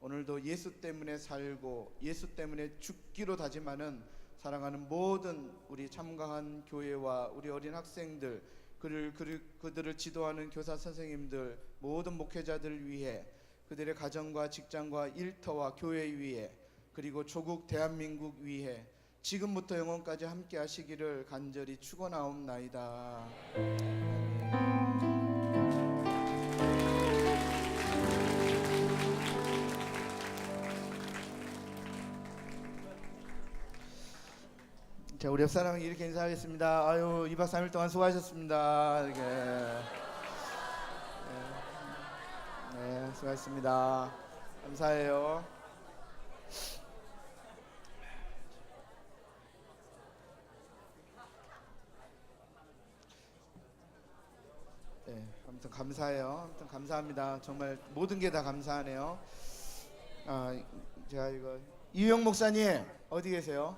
오늘도 예수 때문에 살고 예수 때문에 죽기로 다짐하는 사랑하는 모든 우리 참가한 교회와 우리 어린 학생들, 그들을 지도하는 교사 선생님들, 모든 목회자들 위해, 그들의 가정과 직장과 일터와 교회 위에, 그리고 조국 대한민국 위해 지금부터 영원까지 함께 하시기를 간절히 축원하옵나이다. 자, 우리 옆사람에게 이렇게 인사하겠습니다. 아유, 2박 3일 동안 수고하셨습니다. 이렇게. 네, 수고하셨습니다. 감사해요. 네, 아무튼 감사해요. 아무튼 감사합니다. 정말 모든 게 다 감사하네요. 제가 이거 이유영 목사님 어디 계세요?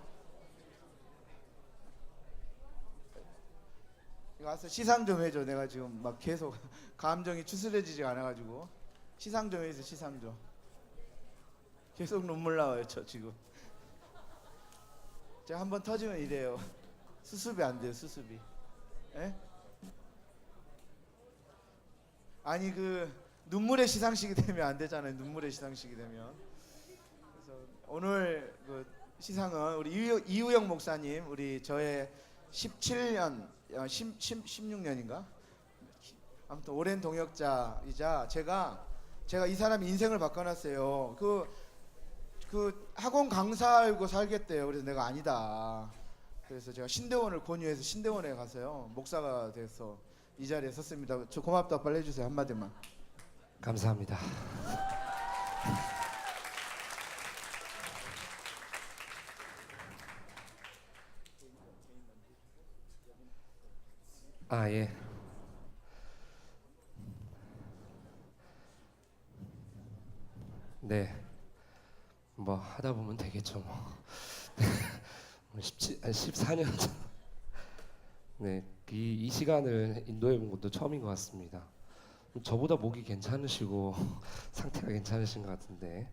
이거 와서 시상 좀 해줘. 내가 지금 막 계속 감정이 추스려지지가 않아가지고 시상 좀 해주세요. 시상 좀. 계속 눈물 나와요 저 지금. 제가 한번 터지면 이래요. 수습이 안 돼요. 수습이. 에? 아니 그 눈물의 시상식이 되면 안 되잖아요. 눈물의 시상식이 되면. 그래서 오늘 그 시상은 우리 이우영 목사님, 우리 저의 17년 16년인가? 아무튼 오랜 동역자이자 제가 이 사람 인생을 바꿔놨어요. 그 학원 강사하고 살겠대요. 그래서 내가 아니다. 그래서 제가 신대원을 권유해서 신대원에 가서요 목사가 돼서 이 자리에 섰습니다. 저 고맙다 빨리 해주세요. 한마디만. 감사합니다. 예. 네. 뭐 하다 보면 되겠죠. 뭐. 14년 전. 네. 이 시간을 인도해 본 것도 처음인 것 같습니다. 저보다 목이 괜찮으시고 상태가 괜찮으신 것 같은데.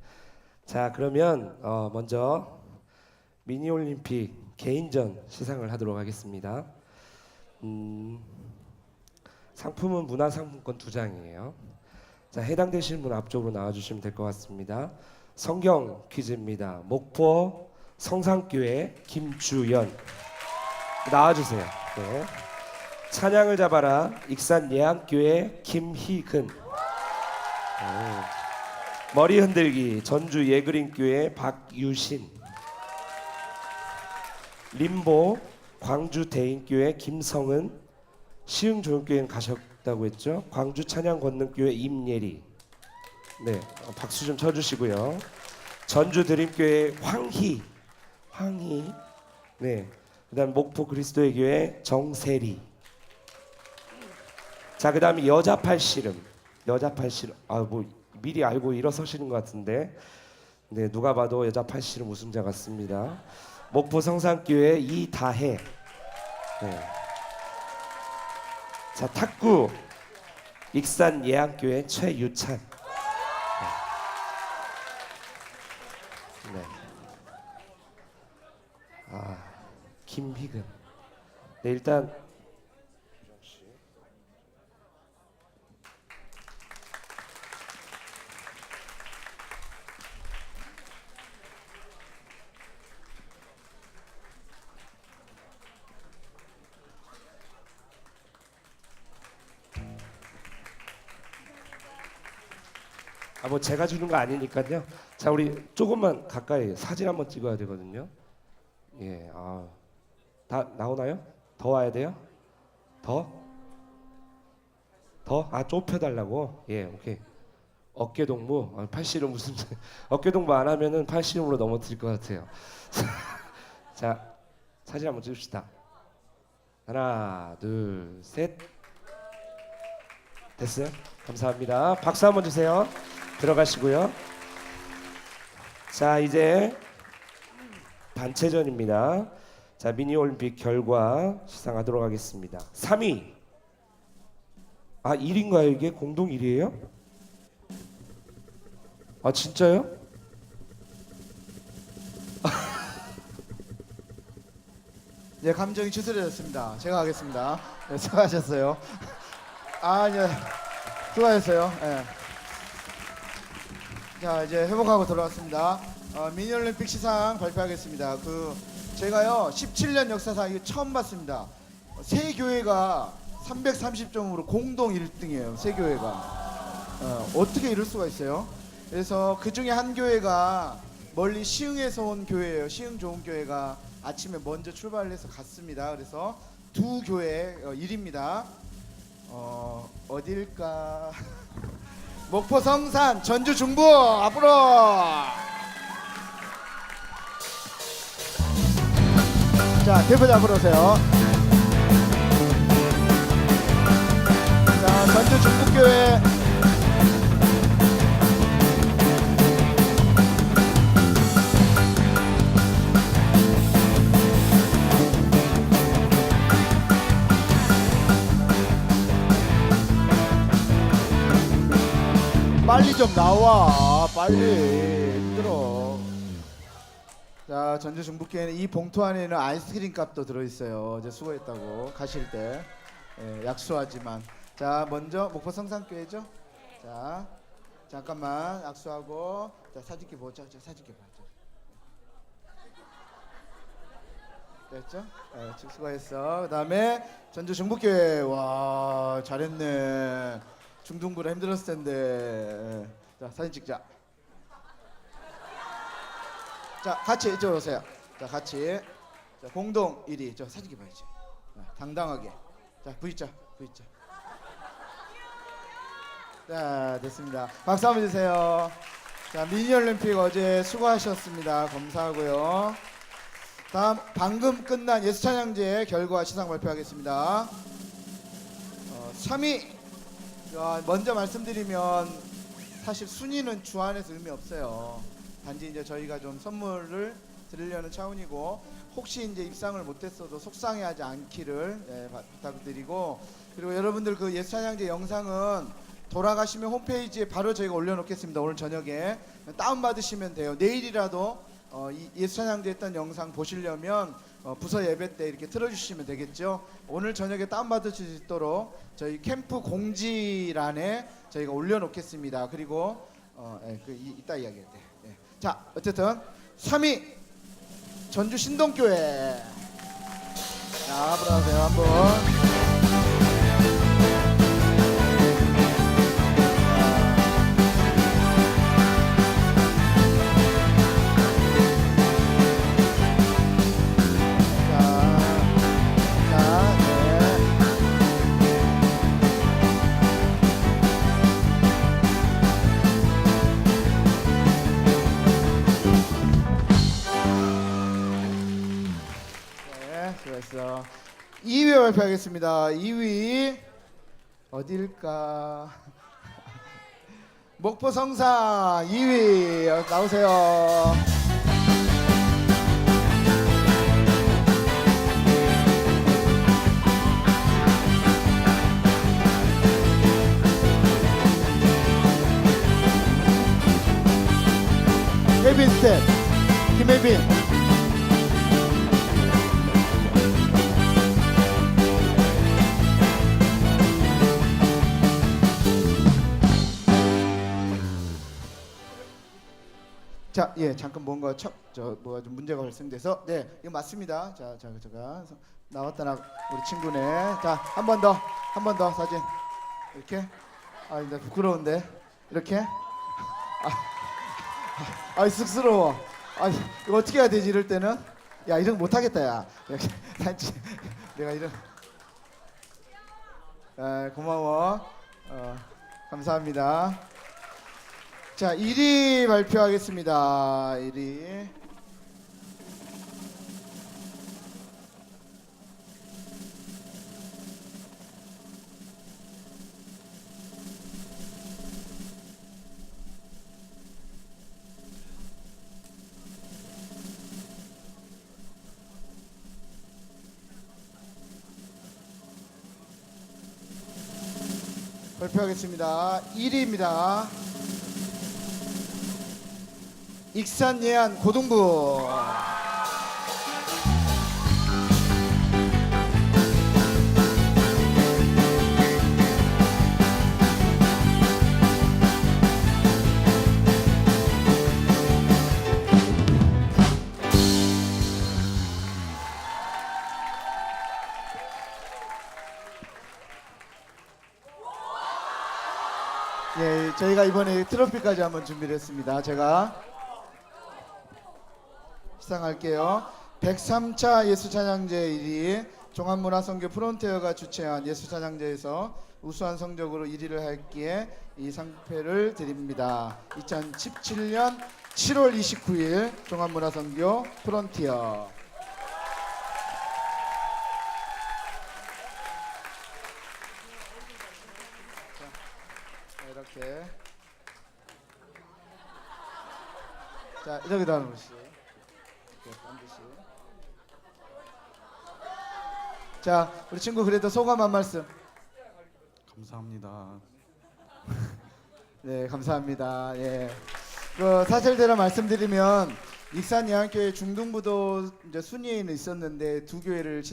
자, 그러면 먼저 미니올림픽 개인전 시상을 하도록 하겠습니다. 상품은 문화상품권 2장이에요. 자, 해당되시는 분 앞쪽으로 나와주시면 될 것 같습니다. 성경 퀴즈입니다. 목포 성산교회 김주연 나와주세요. 네. 찬양을 잡아라 익산 예안교회 김희근. 머리 흔들기 전주 예그린교회 박유신. 림보 광주 대인교회 김성은. 시흥조용교회는 가셨다고 했죠. 광주 찬양권능교회 임예리. 네, 박수 좀 쳐주시고요. 전주 드림교회 황희. 네, 그다음 목포 그리스도의 교회 정세리. 자, 그다음에 여자 팔씨름. 뭐 미리 알고 일어서시는 것 같은데, 네, 누가 봐도 여자 팔씨름 우승자 같습니다. 목포 성산교회 이다혜. 네. 자, 탁구 익산 예안교회 최유찬. 네. 김희근. 네, 일단 뭐 제가 주는 거 아니니까요. 자, 우리 조금만 가까이 사진 한번 찍어야 되거든요. 예, 다 나오나요? 더 와야 돼요? 더? 더? 좁혀달라고? 예, 오케이. 어깨 동무, 팔씨름 무슨 어깨 동무 안 하면은 팔씨름으로 넘어뜨릴 것 같아요. 자, 사진 한번 찍읍시다. 하나, 둘, 셋. 됐어요? 감사합니다. 박수 한번 주세요. 들어가시고요. 자, 이제 단체전입니다. 자, 미니올림픽 결과 시상하도록 하겠습니다. 3위. 1위인가요? 이게 공동 1위예요? 진짜요? 예, 감정이 추스려졌습니다. 제가 하겠습니다. 네, 수고하셨어요. 예, 수고하셨어요. 예. 자, 이제 회복하고 돌아왔습니다. 미니올림픽 시상 발표하겠습니다. 제가요 17년 역사상 이거 처음 봤습니다. 세 교회가 330점으로 공동 1등이에요. 세 교회가. 어떻게 이럴 수가 있어요? 그래서 그 중에 한 교회가 멀리 시흥에서 온 교회예요. 시흥 좋은 교회가 아침에 먼저 출발을 해서 갔습니다. 그래서 두 교회 1위입니다. 어딜까? 목포 성산, 전주 중부 앞으로. 자, 대표자 앞으로 오세요. 자, 전주 중부교회. 빨리 좀 나와. 빨리. 힘들어. 자, 전주 중부교회는 이 봉투 안에는 아이스크림 값도 들어있어요. 이제 수고했다고 가실 때. 예, 약수하지만. 자, 먼저 목포 성산교회죠. 자, 잠깐만 약수하고. 자, 사진기 보자. 사진기 보자. 됐죠? 예, 수고했어. 그 다음에 전주 중부교회. 와, 잘했네. 중등부라 힘들었을 텐데. 자, 사진 찍자. 자, 같이 이쪽으로 오세요. 자, 같이. 자, 공동 1위. 저 사진기 봐야지. 당당하게. 자, V자. 자, 됐습니다. 박수 한번 주세요. 자, 미니올림픽 어제 수고하셨습니다. 감사하고요. 다음 방금 끝난 예수찬양제 결과 시상 발표하겠습니다. 3위. 먼저 말씀드리면 사실 순위는 주안에서 의미 없어요. 단지 이제 저희가 좀 선물을 드리려는 차원이고, 혹시 이제 입상을 못했어도 속상해하지 않기를 부탁드리고, 그리고 여러분들 그 예수찬양제 영상은 돌아가시면 홈페이지에 바로 저희가 올려놓겠습니다. 오늘 저녁에 다운 받으시면 돼요. 내일이라도 이 예수찬양제 했던 영상 보시려면 부서 예배 때 이렇게 틀어주시면 되겠죠. 오늘 저녁에 다운 받으실 수 있도록 저희 캠프 공지란에 저희가 올려놓겠습니다. 그리고 이따 이야기할 때. 자, 어쨌든 3위 전주 신동교회. 자, 앞으로 하세요. 한번. 수고했어. 2위 발표하겠습니다. 2위 어딜까? 목포 성산 2위 나오세요. 혜빈 스텝 김혜빈. 자, 예, 잠깐 뭔가 뭐가 좀 문제가 발생돼서, 네, 이거 맞습니다. 자, 제가 나왔다 우리 친구네. 자, 한 번 더 사진 이렇게. 이제 부끄러운데 이렇게. 아, 쑥스러워. 아, 이거 어떻게 해야 되지 이럴 때는? 야, 이런 거 못하겠다 야. 내가 이런. 아, 고마워. 감사합니다. 자, 1위 발표하겠습니다. 1위. 발표하겠습니다. 1위입니다. 익산 예안 고등부. 예, 저희가 이번에 트로피까지 한번 준비를 했습니다. 제가 시상할게요. 103차 예수찬양제 1위 종합문화선교 프론티어가 주최한 예수찬양제에서 우수한 성적으로 1위를 했기에 이 상패를 드립니다. 2017년 7월 29일 종합문화선교 프론티어. 이렇게. 자, 여기다 하는 것이. 자, 우리 친구 그래도 소감 한 말씀. 감사합니다. 네, 감사합니다. 예. 그 사실대로 말씀드리면 익산 예안교회 중등부도 이제 순위에는 있었는데 두 교회를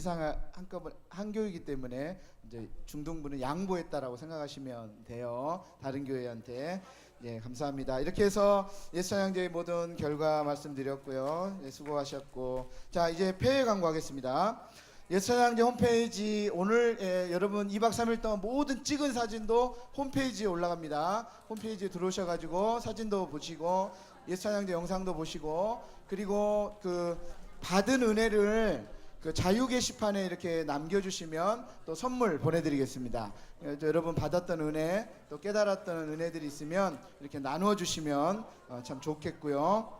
한꺼번에 한 교회이기 때문에 이제 중등부는 양보했다라고 생각하시면 돼요. 다른 교회한테. 예, 감사합니다. 이렇게 해서 예수찬양제의 모든 결과 말씀드렸고요. 예, 수고하셨고, 자 이제 폐회 광고하겠습니다. 예수찬양제 홈페이지 오늘 여러분 2박 3일 동안 모든 찍은 사진도 홈페이지에 올라갑니다. 홈페이지에 들어오셔가지고 사진도 보시고 예수찬양제 영상도 보시고, 그리고 그 받은 은혜를 그 자유 게시판에 이렇게 남겨주시면 또 선물 보내드리겠습니다. 여러분 받았던 은혜 또 깨달았던 은혜들이 있으면 이렇게 나누어 주시면 참 좋겠고요.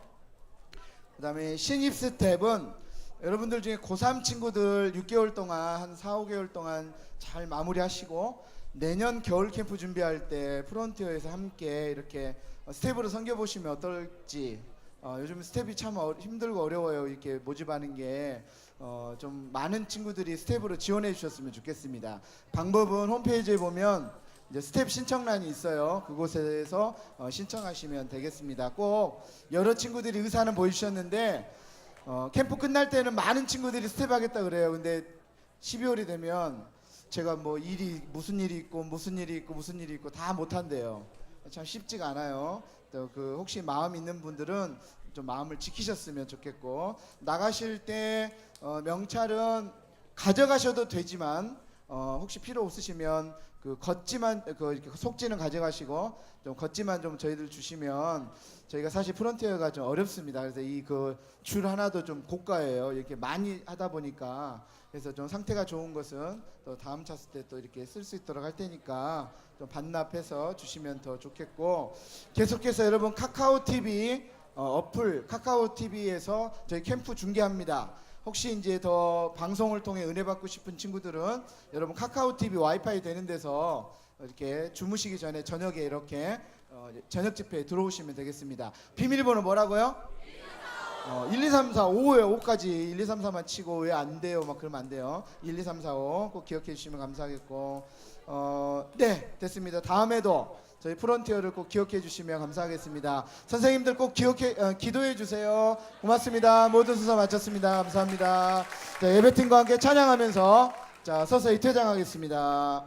그 다음에 신입 스텝은 여러분들 중에 고3 친구들 6개월 동안 한 4, 5개월 동안 잘 마무리하시고 내년 겨울 캠프 준비할 때 프론티어에서 함께 이렇게 스텝으로 섬겨보시면 어떨지. 요즘 스텝이 참 힘들고 어려워요. 이렇게 모집하는 게 좀 많은 친구들이 스텝으로 지원해 주셨으면 좋겠습니다. 방법은 홈페이지에 보면 이제 스텝 신청란이 있어요. 그곳에서 신청하시면 되겠습니다. 꼭 여러 친구들이 의사는 보여주셨는데 캠프 끝날 때는 많은 친구들이 스텝 하겠다 그래요. 근데 12월이 되면 제가 뭐 무슨 일이 있고 다 못한대요. 참 쉽지가 않아요. 또 그 혹시 마음 있는 분들은 좀 마음을 지키셨으면 좋겠고, 나가실 때 명찰은 가져가셔도 되지만 혹시 필요 없으시면 그 겉지만 이렇게 속지는 가져가시고 좀 겉지만 좀 저희들 주시면, 저희가 사실 프론티어가 좀 어렵습니다. 그래서 이 그 줄 하나도 좀 고가예요. 이렇게 많이 하다 보니까. 그래서 좀 상태가 좋은 것은 또 다음 차수 때 또 이렇게 쓸 수 있도록 할 테니까 좀 반납해서 주시면 더 좋겠고, 계속해서 여러분 카카오 TV 어플 카카오 TV에서 저희 캠프 중계합니다. 혹시 이제 더 방송을 통해 은혜 받고 싶은 친구들은 여러분 카카오 TV 와이파이 되는 데서 이렇게 주무시기 전에 저녁에 이렇게 저녁 집회에 들어오시면 되겠습니다. 비밀번호 뭐라고요? 1, 2, 3, 4, 5예요. 5까지 1, 2, 3, 4만 치고 왜 안 돼요? 막 그러면 안 돼요. 1, 2, 3, 4, 5 꼭 기억해 주시면 감사하겠고, 네, 됐습니다. 다음에도 저희 프론티어를 꼭 기억해 주시면 감사하겠습니다. 선생님들 꼭 기도해 주세요. 고맙습니다. 모든 순서 마쳤습니다. 감사합니다. 자, 예배팀과 함께 찬양하면서 자 서서히 퇴장하겠습니다.